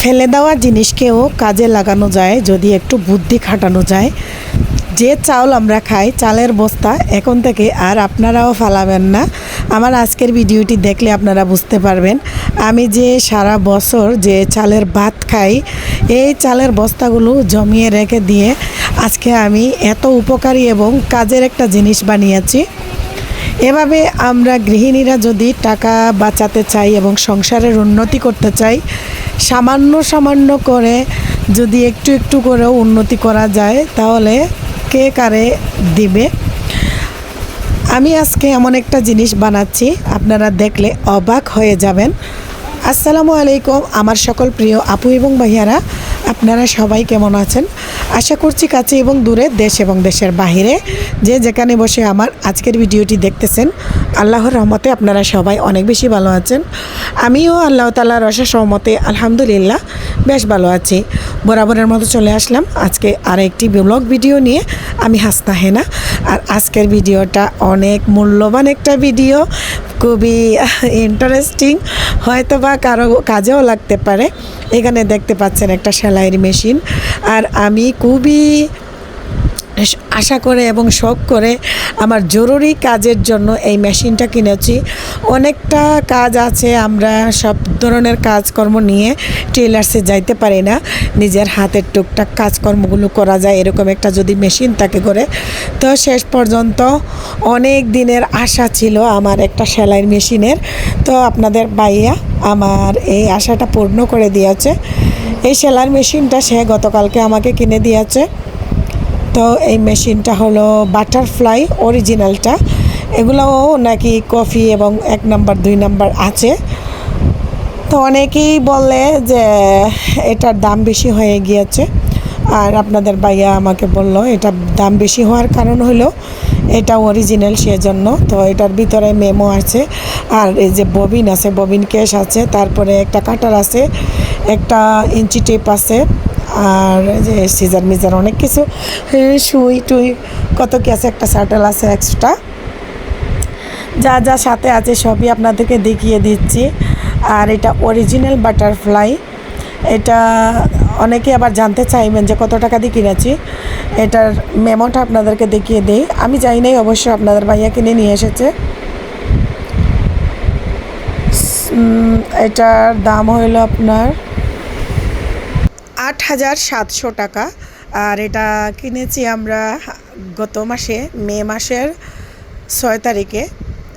ফেলে দেওয়া জিনিসকেও কাজে লাগানো যায় যদি একটু বুদ্ধি খাটানো যায়। যে চাউল আমরা খাই, চালের বস্তা এখন থেকে আর আপনারাও ফালাবেন না। আমার আজকের ভিডিওটি দেখলে আপনারা বুঝতে পারবেন আমি যে সারা বছর যে চালের ভাত খাই, এই চালের বস্তাগুলো জমিয়ে রেখে দিয়ে আজকে আমি এত উপকারী এবং কাজের একটা জিনিস বানিয়েছি। এভাবে আমরা গৃহিণীরা যদি টাকা বাঁচাতে চাই এবং সংসারের উন্নতি করতে চাই, সামান্য সামান্য করে যদি একটু একটু করেও উন্নতি করা যায় তাহলে কে কারে দিবে। আমি আজকে এমন একটা জিনিস বানাচ্ছি, আপনারা দেখলে অবাক হয়ে যাবেন। আসসালামু আলাইকুম আমার সকল প্রিয় আপু এবং ভাইয়ারা, আপনারা সবাই কেমন আছেন? আশা করছি কাছে এবং দূরে, দেশ এবং দেশের বাহিরে যে যেখানে বসে আমার আজকের ভিডিওটি দেখতেছেন, আল্লাহর রহমতে আপনারা সবাই অনেক বেশি ভালো আছেন। আমিও আল্লাহ তাআলার অশেষ রহমতে আলহামদুলিল্লাহ বেশ ভালো আছি। বরাবরের মতো চলে আসলাম আজকে আর একটি ব্লগ ভিডিও নিয়ে। আমি হাসনা হেনা, আর আজকের ভিডিওটা অনেক মূল্যবান একটা ভিডিও, খুবই ইন্টারেস্টিং, হয়তো বা কারো কাজেও লাগতে পারে। এখানে দেখতে পাচ্ছেন একটা সেলাইয়ের মেশিন, আর আমি খুবই আশা করে এবং শখ করে আমার জরুরি কাজের জন্য এই মেশিনটা কিনেছি। অনেকটা কাজ আছে, আমরা সব ধরনের কাজকর্ম নিয়ে টেলার্সে যাইতে পারি না, নিজের হাতের টুকটাক কাজকর্মগুলো করা যায় এরকম একটা যদি মেশিন থাকে করে। তো শেষ পর্যন্ত অনেক দিনের আশা ছিল আমার একটা সেলাইয়ের মেশিনের, তো আপনাদের ভাইয়া আমার এই আশাটা পূর্ণ করে দিয়েছে। এই সেলাইয়ের মেশিনটা সে গতকালকে আমাকে কিনে দিয়েছে। তো এই মেশিনটা হলো বাটারফ্লাই অরিজিনালটা, এগুলোও নাকি কফি এবং 1 নাম্বার 2 নাম্বার আছে। তো অনেকেই বলে যে এটার দাম বেশি হয়ে গিয়েছে, আর আপনাদের ভাইয়া আমাকে বলল এটার দাম বেশি হওয়ার কারণ হলো এটা অরিজিনাল, সেজন্য। তো এটার ভিতরে মেমো আছে, আর এই যে ববিন আছে, ববিন কেস আছে, তারপরে একটা কাটার আছে, একটা ইঞ্চি টেপ আছে, আর যে সিজার মিজার অনেক কিছু, সুই টুই কত কি আছে, একটা শাটল আছে এক্সট্রা, যা যা সাথে আছে সবই আপনাদেরকে দেখিয়ে দিচ্ছি। আর এটা অরিজিনাল বাটারফ্লাই। এটা অনেকে আবার জানতে চাইবেন যে কত টাকা দিয়ে কিনেছি, এটার মেমোটা আপনাদেরকে দেখিয়ে দেই। আমি যাই নাই অবশ্য, আপনাদের ভাইয়া কিনে নিয়ে এসেছে। এটার দাম হইল আপনার 8,700 টাকা। আর এটা কিনেছি আমরা গত মাসে, মে মাসের 6 তারিখে।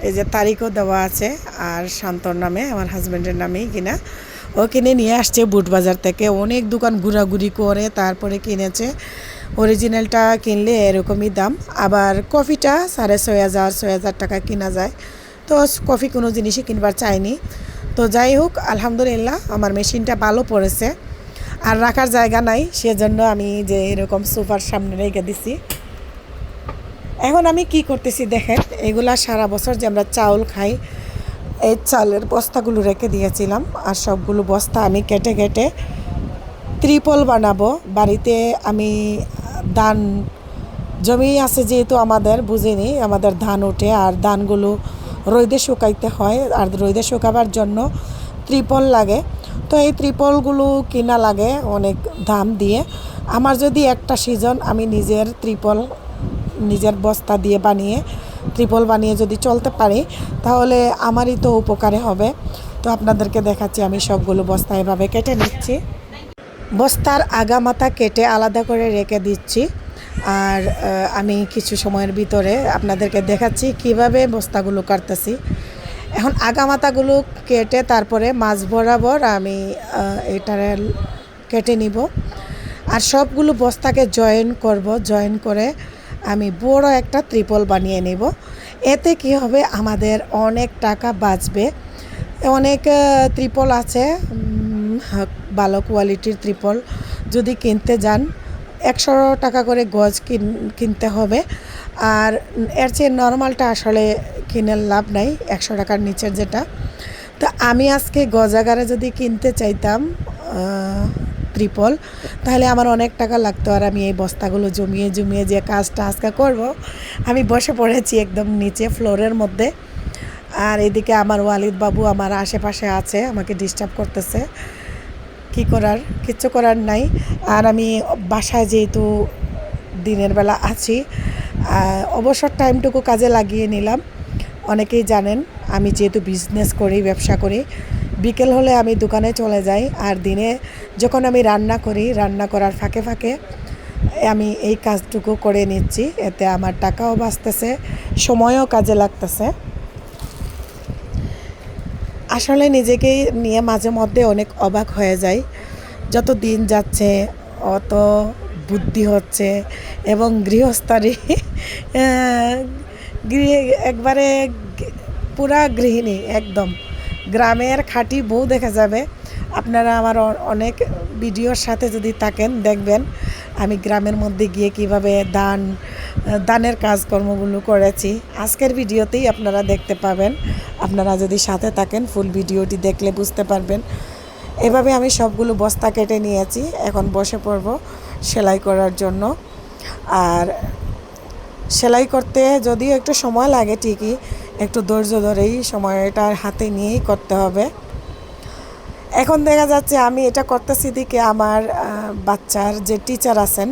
এই যে তারিখও দেওয়া আছে, আর শান্তর নামে, আমার হাজব্যান্ডের নামেই কিনা। ও কিনে নিয়ে আসছে বুট বাজার থেকে, অনেক দোকান ঘোরাঘুরি করে তারপরে কিনেছে। অরিজিনালটা কিনলে এরকমই দাম, আবার কফিটা 6,500 টাকা কিনা যায়। তো কফি কোনো জিনিসই কিনবার চাইনি। তো যাই হোক, আলহামদুলিল্লাহ আমার মেশিনটা ভালো পড়েছে, আর রাখার জায়গা নাই, সেজন্য আমি যে এরকম সোফার সামনে রেখে দিছি। এখন আমি কি করতেছি দেখেন, এগুলা সারা বছর যে আমরা চাউল খাই, এই চালের বস্তাগুলো রেখে দিয়েছিলাম, আর সবগুলো বস্তা আমি কেটে কেটে ত্রিপল বানাবো। বাড়িতে আমি ধান জমি আছে যেহেতু আমাদের, বুঝিনি, আমাদের ধান ওঠে, আর ধানগুলো রোদে শুকাইতে হয়, আর রোদে শুকাবার জন্য ত্রিপল লাগে। তো এই ত্রিপলগুলো কিনা লাগে অনেক দাম দিয়ে। আমার যদি একটা সিজন আমি নিজের ত্রিপল, নিজের বস্তা দিয়ে বানিয়ে ত্রিপল বানিয়ে যদি চলতে পারি, তাহলে আমারই তো উপকারে হবে। তো আপনাদেরকে দেখাচ্ছি, আমি সবগুলো বস্তা এভাবে কেটে নিচ্ছি, বস্তার আগা মাথা কেটে আলাদা করে রেখে দিচ্ছি। আর আমি কিছু সময়ের ভিতরে আপনাদেরকে দেখাচ্ছি কিভাবে বস্তাগুলো কাটতেছি। এখন আগামাতাগুলো কেটে তারপরে মাছ বরাবর আমি এটার কেটে নিব, আর সবগুলো বস্তাকে জয়েন করব। জয়েন করে আমি বড় একটা ত্রিপল বানিয়ে নিব। এতে কি হবে, আমাদের অনেক টাকা বাঁচবে। অনেক ত্রিপল আছে, ভালো কোয়ালিটির ত্রিপল যদি কিনতে যান 100 টাকা করে গজ কিনতে হবে, আর এর চেয়ে নর্মালটা আসলে কিনে লাভ নাই, 100 টাকার নিচের যেটা। তো আমি আজকে গজাগারে যদি কিনতে চাইতাম ত্রিপল, তাহলে আমার অনেক টাকা লাগতো, আর আমি এই বস্তাগুলো জমিয়ে জমিয়ে যে কাজটা আজকে করব, আমি বসে পড়েছি একদম নিচে ফ্লোরের মধ্যে। আর এদিকে আমার ওয়ালিদ বাবু আমার আশেপাশে আছে, আমাকে ডিস্টার্ব করতেছে। কি করার, কিচ্ছু করার নাই। আর আমি বাসায় যেহেতু দিনের বেলা আছি, অবসর টাইমটুকু কাজে লাগিয়ে নিলাম। অনেকেই জানেন আমি যেহেতু বিজনেস করি, ব্যবসা করি, বিকেল হলে আমি দোকানে চলে যাই। আর দিনে যখন আমি রান্না করি, রান্না করার ফাঁকে ফাঁকে আমি এই কাজটুকু করে নিচ্ছি। এতে আমার টাকাও বাঁচতেছে, সময়ও কাজে লাগতেছে। আসলে নিজেকেই নিয়ে মাঝে মধ্যে অনেক অবাক হয়ে যায়। যত দিন যাচ্ছে অত বুদ্ধি হচ্ছে, এবং গৃহস্থালী গৃহ একবারে পুরা গৃহিণী, একদম গ্রামের খাঁটি বউ দেখা যাবে। আপনারা আমার অনেক ভিডিওর সাথে যদি থাকেন দেখবেন আমি গ্রামের মধ্যে গিয়ে কিভাবে দানের কাজকর্মগুলো করেছি। আজকের ভিডিওতেই আপনারা দেখতে পাবেন। আপনারা যদি সাথে থাকেন ফুল ভিডিওটি দেখলে বুঝতে পারবেন। এভাবে আমি সবগুলো বস্তা কেটে নিয়েছি। এখন বসে পড়ব সেলাই করার জন্য। আর সেলাই করতে যদিও একটু সময় লাগে, ঠিকই একটু ধৈর্য ধরেই সময়টা হাতে নিয়েই করতে হবে। এখন দেখা যাচ্ছে আমি এটা করতেছি দিকে আমার বাচ্চার যে টিচার আছেন,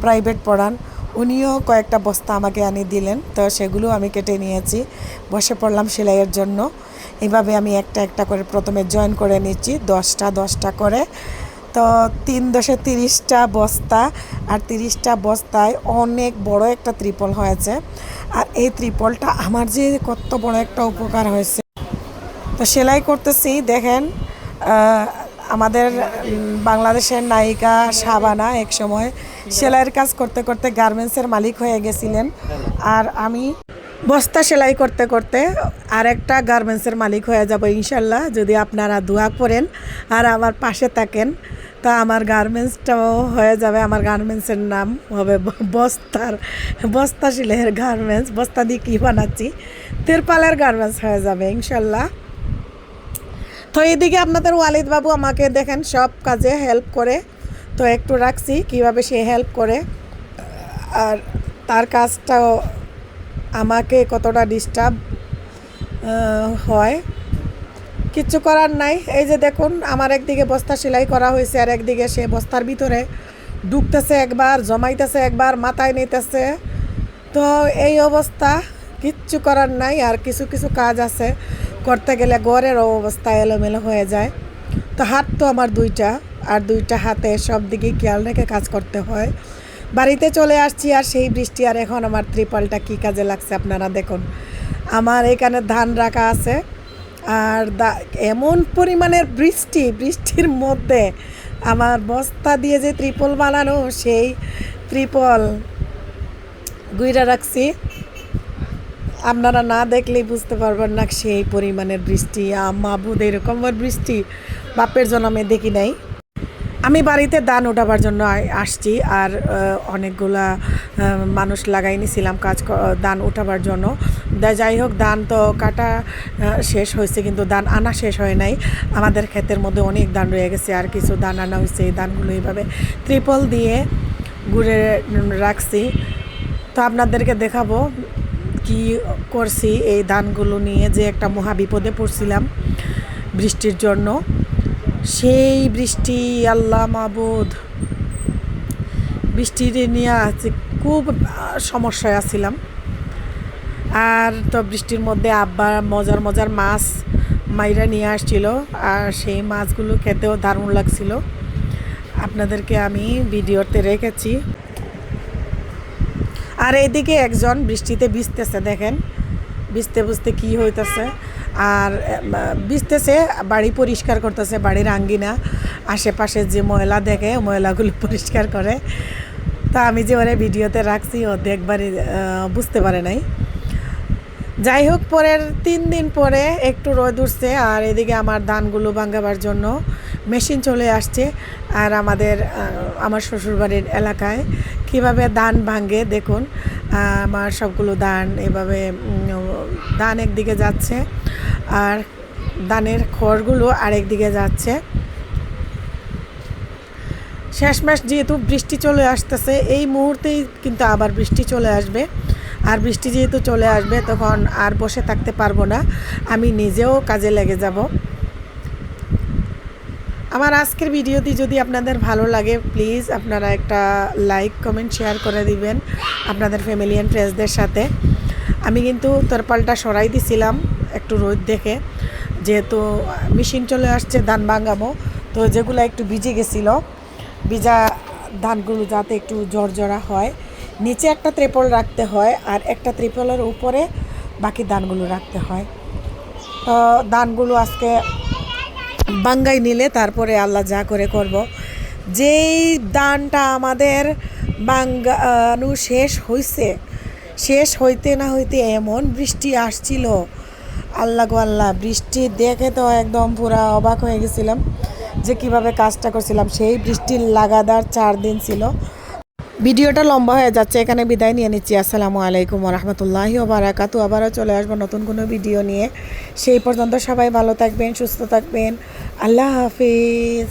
প্রাইভেট পড়ান, উনিও কয়েকটা বস্তা আমাকে আনিয়ে দিলেন। তো সেগুলো আমি কেটে নিয়েছি, বসে পড়লাম সেলাইয়ের জন্য। এইভাবে আমি একটা একটা করে প্রথমে জয়েন করে নিচ্ছি, 10টা করে। তো 3×10 30টা বস্তা, আর 30টা বস্তায় অনেক বড় একটা ত্রিপল হয়েছে। আর এই ত্রিপলটা আমার যে কত বড় একটা উপকার হয়েছে। তো সেলাই করতেছি দেখেন, আমাদের বাংলাদেশের নায়িকা শাবানা এক সময় সেলাইয়ের কাজ করতে করতে গার্মেন্টসের মালিক হয়ে গেছিলেন। আর আমি বস্তা সেলাই করতে করতে আরেকটা গার্মেন্টসের মালিক হয়ে যাব ইনশাল্লাহ, যদি আপনারা দোয়া করেন আর আমার পাশে থাকেন। তা আমার গার্মেন্টসটাও হয়ে যাবে, আমার গার্মেন্টসের নাম হবে বস্তা সেলাইয়ের গার্মেন্টস। বস্তা দিয়ে কী বানাচ্ছি, তিরপালের গার্মেন্টস হয়ে যাবে ইনশাল্লাহ। তো এইদিকে আপনাদের ওয়ালিদ বাবু আমাকে দেখেন সব কাজে হেল্প করে। তো একটু রাখছি কিভাবে সে হেল্প করে, আর তার কাজটাও আমাকে কতটা ডিস্টার্ব হয়, কিচ্ছু করার নাই। এই যে দেখুন আমার একদিকে বস্তা সেলাই করা হয়েছে, আর একদিকে সে বস্তার ভিতরে ঢুকতেছে একবার, জমাইতেছে একবার, মাথায় নিতেছে। তো এই অবস্থা, কিচ্ছু করার নাই। আর কিছু কিছু কাজ আছে করতে গেলে ঘরের অবস্থা এলোমেলো হয়ে যায়। তো হাত তো আমার দুইটা, আর দুইটা হাতে সব দিকে খেয়াল রেখে কাজ করতে হয়। বাড়িতে চলে আসছি আর সেই বৃষ্টি। আর এখন আমার ত্রিপলটা কী কাজে লাগছে আপনারা দেখুন। আমার এখানে ধান রাখা আছে, আর এমন পরিমাণের বৃষ্টির মধ্যে আমার বস্তা দিয়ে যে ত্রিপল বানানো, সেই ত্রিপল গুইরা রাখছি। আপনারা না দেখলেই বুঝতে পারবেন না সেই পরিমাণের বৃষ্টি। মাবুদ এরকমের বৃষ্টি বাপের জন্মে দেখি নাই। আমি বাড়িতে ধান ওঠাবার জন্য আসছি, আর অনেকগুলা মানুষ লাগাই নিছিলাম ধান উঠাবার জন্য। যাই হোক, ধান তো কাটা শেষ হয়েছে, কিন্তু ধান আনা শেষ হয় নাই। আমাদের ক্ষেতের মধ্যে অনেক ধান রয়ে গেছে, আর কিছু ধান আনা হয়েছে। এই ধানগুলো এইভাবে ত্রিপল দিয়ে ঘুরে রাখছি। তো আপনাদেরকে দেখাবো কি করছি। এই ধানগুলো নিয়ে যে একটা মহা বিপদে পড়ছিলাম বৃষ্টির জন্য। সেই বৃষ্টি, আল্লাহ মাবুদ, বৃষ্টির নিয়ে খুব সমস্যায় আছিলাম। আর তো বৃষ্টির মধ্যে আব্বা মজার মজার মাছ মাইরা নিয়ে আসছিল, আর সেই মাছগুলো খেতেও দারুণ লাগছিল। আপনাদেরকে আমি ভিডিওতে রেখেছি। আর এইদিকে একজন বৃষ্টিতে ভিজতেছে, দেখেন ভিজতে কী হইতেছে। আর ভিজতেছে, বাড়ি পরিষ্কার করতেছে, বাড়ির আঙ্গিনা আশেপাশে যে ময়লা দেখে ময়লাগুলো পরিষ্কার করে। তা আমি যে ওরে ভিডিওতে রাখছি, ও একবারই বুঝতে পারে নাই। যাই হোক, পরের 3 দিন পরে একটু রোদ উঠছে, আর এদিকে আমার ধানগুলো ভাঙাবার জন্য মেশিন চলে আসছে। আর আমার শ্বশুরবাড়ির এলাকায় কিভাবে ধান ভাঙে দেখুন। আমার সবগুলো ধান এভাবে ধান একদিকে যাচ্ছে, আর ধানের খড়গুলো আরেক দিকে যাচ্ছে। শেষমেশ যেহেতু বৃষ্টি চলে আসতেছে, এই মুহূর্তেই কিন্তু আবার বৃষ্টি চলে আসবে। আর বৃষ্টি যেহেতু চলে আসবে, তখন আর বসে থাকতে পারবো না, আমি নিজেও কাজে লেগে যাব। আমার আজকের ভিডিওটি যদি আপনাদের ভালো লাগে প্লিজ আপনারা একটা লাইক কমেন্ট শেয়ার করে দিবেন আপনাদের ফ্যামিলি অ্যান্ড ফ্রেন্ডসদের সাথে। আমি কিন্তু তরপালটা সরাই দিছিলাম একটু রোদ দেখে, যেহেতু মেশিন চলে আসছে ধান ভাঙাবো, তো যেগুলো একটু ভিজে গেছিলো, ভিজা ধানগুলো যাতে একটু জড়জড়া হয়, নিচে একটা ত্রিপল রাখতে হয় আর একটা ত্রিপলের উপরে বাকি ধানগুলো রাখতে হয়। তো ধানগুলো আজকে বাঙ্গাই নিলে তারপরে আল্লাহ যা করে করব। যেই ধানটা আমাদের বাঙ্গানো শেষ হইতে না হইতে এমন বৃষ্টি আসছিল, আল্লাহ গো আল্লাহ, বৃষ্টি দেখে তো একদম পুরা অবাক হয়ে গেছিলাম যে কিভাবে কাজটা করছিলাম। সেই বৃষ্টির লাগাতার 4 দিন ছিল। ভিডিওটা লম্বা হয়ে যাচ্ছে, এখানে বিদায় নিয়ে নিচ্ছি। আসসালামু আলাইকুম রহমতুল্লাহি ওয়া বারাকাতু। আবারও চলে আসবো নতুন কোনো ভিডিও নিয়ে। সেই পর্যন্ত সবাই ভালো থাকবেন, সুস্থ থাকবেন। আল্লাহ হাফিজ।